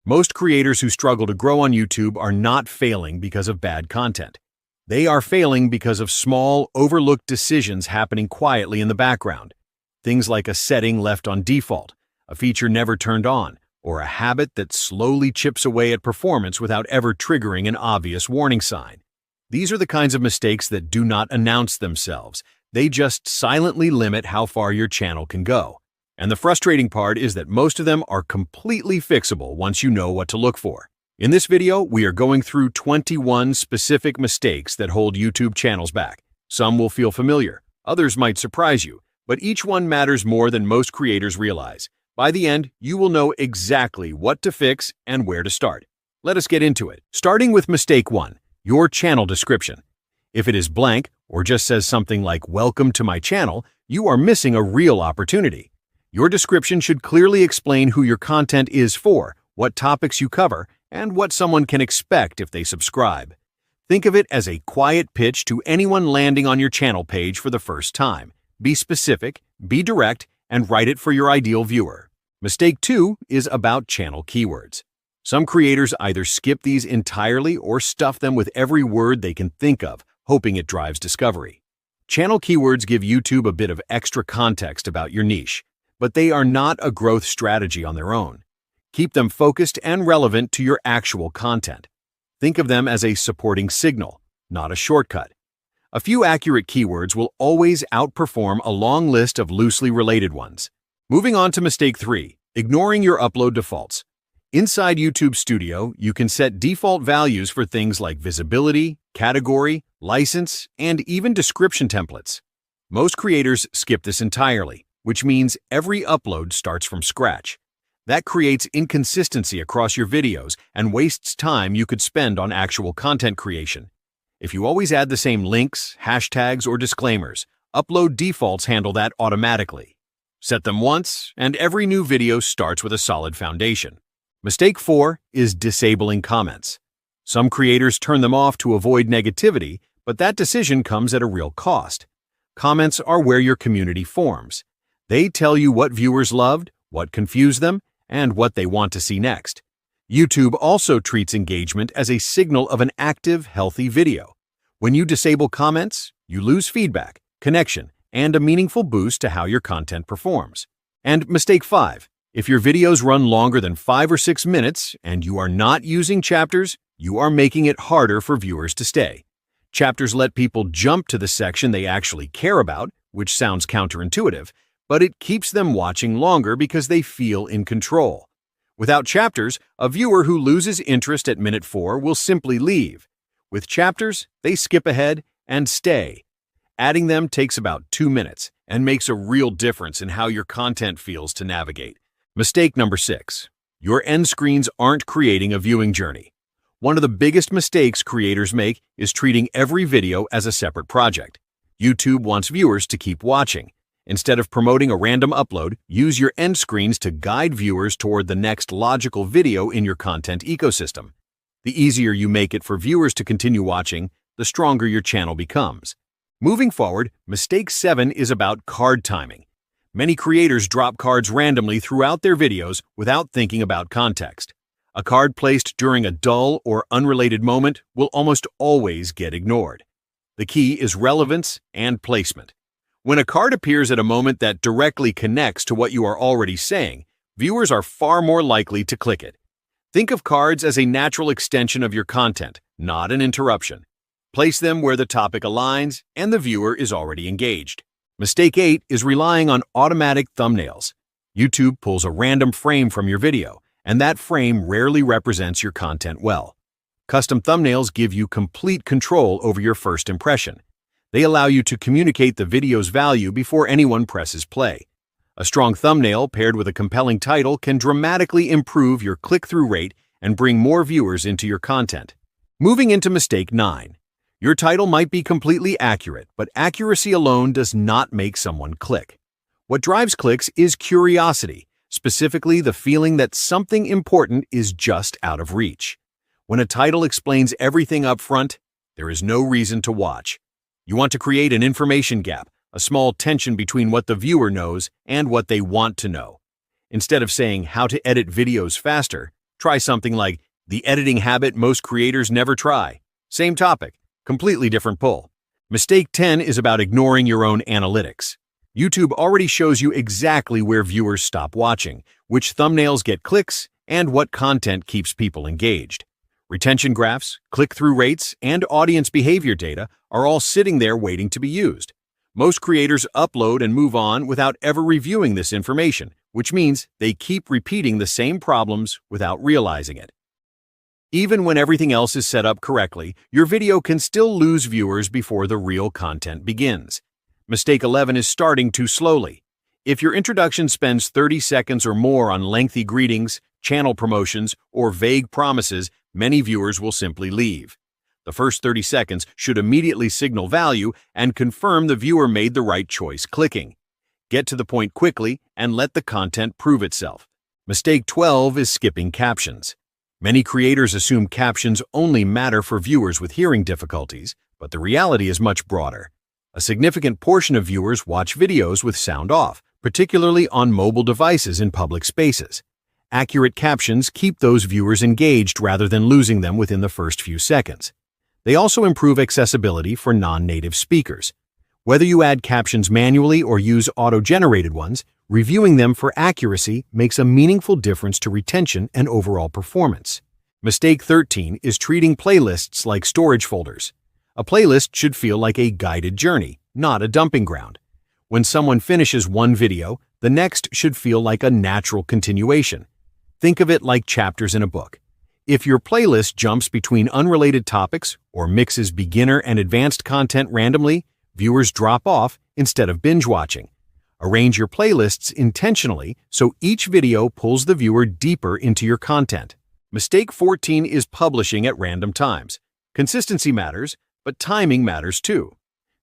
Most creators who struggle to grow on YouTube are not failing because of bad content. They are failing because of small, overlooked decisions happening quietly in the background. Things like a setting left on default, a feature never turned on, or a habit that slowly chips away at performance without ever triggering an obvious warning sign. These are the kinds of mistakes that do not announce themselves. They just silently limit how far your channel can go. And the frustrating part is that most of them are completely fixable once you know what to look for. In this video, we are going through 21 specific mistakes that hold YouTube channels back. Some will feel familiar, others might surprise you, but each one matters more than most creators realize. By the end, you will know exactly what to fix and where to start. Let us get into it. Starting with mistake 1, your channel description. If it is blank or just says something like "Welcome to my channel," you are missing a real opportunity. Your description should clearly explain who your content is for, what topics you cover, and what someone can expect if they subscribe. Think of it as a quiet pitch to anyone landing on your channel page for the first time. Be specific, be direct, and write it for your ideal viewer. Mistake 2 is about channel keywords. Some creators either skip these entirely or stuff them with every word they can think of, hoping it drives discovery. Channel keywords give YouTube a bit of extra context about your niche, but they are not a growth strategy on their own. Keep them focused and relevant to your actual content. Think of them as a supporting signal, not a shortcut. A few accurate keywords will always outperform a long list of loosely related ones. Moving on to mistake 3, ignoring your upload defaults. Inside YouTube Studio, you can set default values for things like visibility, category, license, and even description templates. Most creators skip this entirely, which means every upload starts from scratch. That creates inconsistency across your videos and wastes time you could spend on actual content creation. If you always add the same links, hashtags, or disclaimers, upload defaults handle that automatically. Set them once, and every new video starts with a solid foundation. Mistake 4 is disabling comments. Some creators turn them off to avoid negativity, but that decision comes at a real cost. Comments are where your community forms. They tell you what viewers loved, what confused them, and what they want to see next. YouTube also treats engagement as a signal of an active, healthy video. When you disable comments, you lose feedback, connection, and a meaningful boost to how your content performs. And mistake 5, if your videos run longer than 5 or 6 minutes and you are not using chapters, you are making it harder for viewers to stay. Chapters let people jump to the section they actually care about, which sounds counterintuitive, but it keeps them watching longer because they feel in control. Without chapters, a viewer who loses interest at minute 4 will simply leave. With chapters, they skip ahead and stay. Adding them takes about 2 minutes and makes a real difference in how your content feels to navigate. Mistake number 6. Your end screens aren't creating a viewing journey. One of the biggest mistakes creators make is treating every video as a separate project. YouTube wants viewers to keep watching. Instead of promoting a random upload, use your end screens to guide viewers toward the next logical video in your content ecosystem. The easier you make it for viewers to continue watching, the stronger your channel becomes. Moving forward, mistake 7 is about card timing. Many creators drop cards randomly throughout their videos without thinking about context. A card placed during a dull or unrelated moment will almost always get ignored. The key is relevance and placement. When a card appears at a moment that directly connects to what you are already saying, viewers are far more likely to click it. Think of cards as a natural extension of your content, not an interruption. Place them where the topic aligns and the viewer is already engaged. Mistake 8 is relying on automatic thumbnails. YouTube pulls a random frame from your video, and that frame rarely represents your content well. Custom thumbnails give you complete control over your first impression. They allow you to communicate the video's value before anyone presses play. A strong thumbnail paired with a compelling title can dramatically improve your click-through rate and bring more viewers into your content. Moving into mistake 9. Your title might be completely accurate, but accuracy alone does not make someone click. What drives clicks is curiosity, specifically the feeling that something important is just out of reach. When a title explains everything up front, there is no reason to watch. You want to create an information gap, a small tension between what the viewer knows and what they want to know. Instead of saying how to edit videos faster, Try something like the editing habit most creators never try. Same topic, completely different pull. Mistake 10 is about ignoring your own analytics. YouTube already shows you exactly where viewers stop watching, which thumbnails get clicks, and what content keeps people engaged. Retention graphs, click-through rates, and audience behavior data are all sitting there waiting to be used. Most creators upload and move on without ever reviewing this information, which means they keep repeating the same problems without realizing it. Even when everything else is set up correctly, your video can still lose viewers before the real content begins. Mistake 11 is starting too slowly. If your introduction spends 30 seconds or more on lengthy greetings, channel promotions, or vague promises, many viewers will simply leave. The first 30 seconds should immediately signal value and confirm the viewer made the right choice clicking. Get to the point quickly and let the content prove itself. Mistake 12 is skipping captions. Many creators assume captions only matter for viewers with hearing difficulties, but the reality is much broader. A significant portion of viewers watch videos with sound off, particularly on mobile devices in public spaces. Accurate captions keep those viewers engaged rather than losing them within the first few seconds. They also improve accessibility for non-native speakers. Whether you add captions manually or use auto-generated ones, reviewing them for accuracy makes a meaningful difference to retention and overall performance. Mistake 13 is treating playlists like storage folders. A playlist should feel like a guided journey, not a dumping ground. When someone finishes one video, the next should feel like a natural continuation. Think of it like chapters in a book. If your playlist jumps between unrelated topics or mixes beginner and advanced content randomly, viewers drop off instead of binge watching. Arrange your playlists intentionally so each video pulls the viewer deeper into your content. Mistake 14 is publishing at random times. Consistency matters, but timing matters too.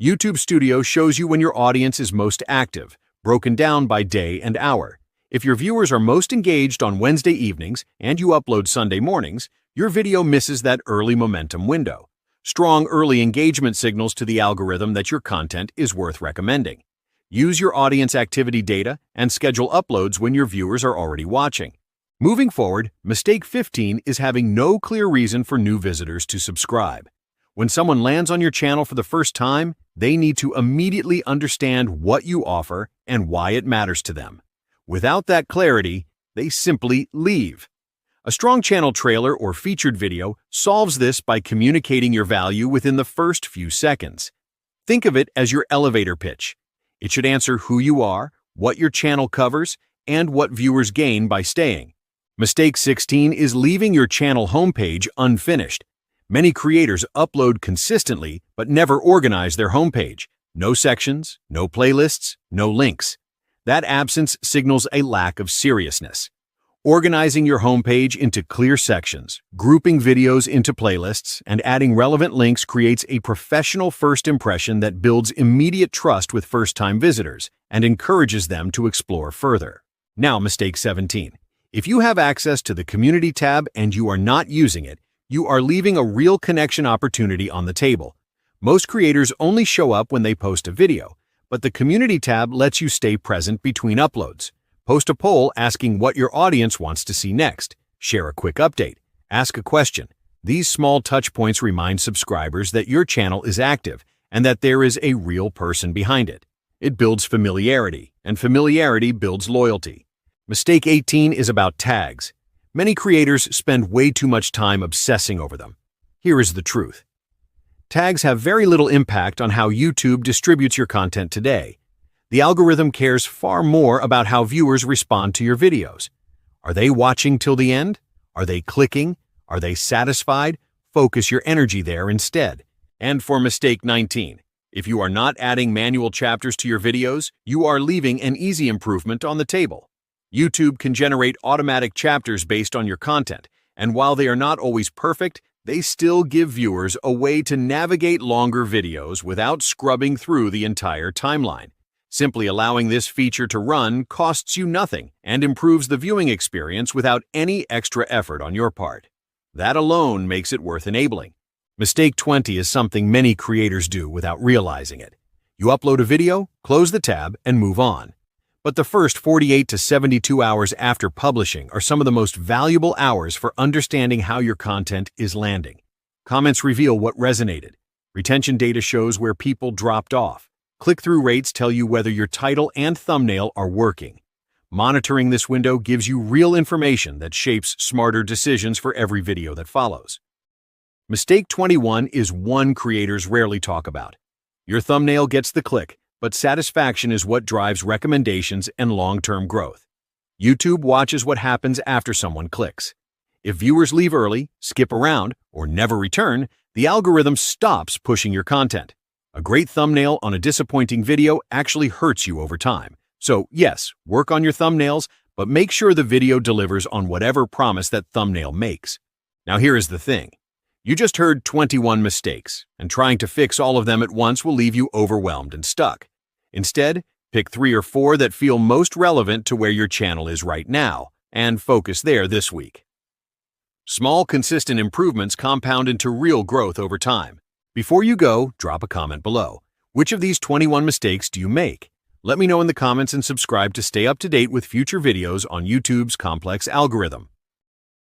YouTube Studio shows you when your audience is most active, broken down by day and hour. If your viewers are most engaged on Wednesday evenings and you upload Sunday mornings, your video misses that early momentum window. Strong early engagement signals to the algorithm that your content is worth recommending. Use your audience activity data and schedule uploads when your viewers are already watching. Moving forward, mistake 15 is having no clear reason for new visitors to subscribe. When someone lands on your channel for the first time, they need to immediately understand what you offer and why it matters to them. Without that clarity, they simply leave. A strong channel trailer or featured video solves this by communicating your value within the first few seconds. Think of it as your elevator pitch. It should answer who you are, what your channel covers, and what viewers gain by staying. Mistake 16 is leaving your channel homepage unfinished. Many creators upload consistently but never organize their homepage. No sections, no playlists, no links. That absence signals a lack of seriousness. Organizing your homepage into clear sections, grouping videos into playlists, and adding relevant links creates a professional first impression that builds immediate trust with first-time visitors and encourages them to explore further. Now, mistake 17. If you have access to the Community tab and you are not using it, you are leaving a real connection opportunity on the table. Most creators only show up when they post a video, but the Community tab lets you stay present between uploads. Post a poll asking what your audience wants to see next. Share a quick update. Ask a question. These small touch points remind subscribers that your channel is active and that there is a real person behind it. It builds familiarity, and familiarity builds loyalty. Mistake 18 is about tags. Many creators spend way too much time obsessing over them. Here is the truth. Tags have very little impact on how YouTube distributes your content today. The algorithm cares far more about how viewers respond to your videos. Are they watching till the end? Are they clicking? Are they satisfied? Focus your energy there instead. And for mistake 19, if you are not adding manual chapters to your videos, you are leaving an easy improvement on the table. YouTube can generate automatic chapters based on your content, and while they are not always perfect, they still give viewers a way to navigate longer videos without scrubbing through the entire timeline. Simply allowing this feature to run costs you nothing and improves the viewing experience without any extra effort on your part. That alone makes it worth enabling. Mistake 20 is something many creators do without realizing it. You upload a video, close the tab, and move on. But the first 48 to 72 hours after publishing are some of the most valuable hours for understanding how your content is landing. Comments reveal what resonated. Retention data shows where people dropped off. Click-through rates tell you whether your title and thumbnail are working. Monitoring this window gives you real information that shapes smarter decisions for every video that follows. Mistake 21 is one creators rarely talk about. Your thumbnail gets the click, but satisfaction is what drives recommendations and long-term growth. YouTube watches what happens after someone clicks. If viewers leave early, skip around, or never return, the algorithm stops pushing your content. A great thumbnail on a disappointing video actually hurts you over time. So yes, work on your thumbnails, but make sure the video delivers on whatever promise that thumbnail makes. Now here is the thing. You just heard 21 mistakes, and trying to fix all of them at once will leave you overwhelmed and stuck. Instead, pick 3 or 4 that feel most relevant to where your channel is right now, and focus there this week. Small, consistent improvements compound into real growth over time. Before you go, drop a comment below. Which of these 21 mistakes do you make? Let me know in the comments and subscribe to stay up to date with future videos on YouTube's complex algorithm.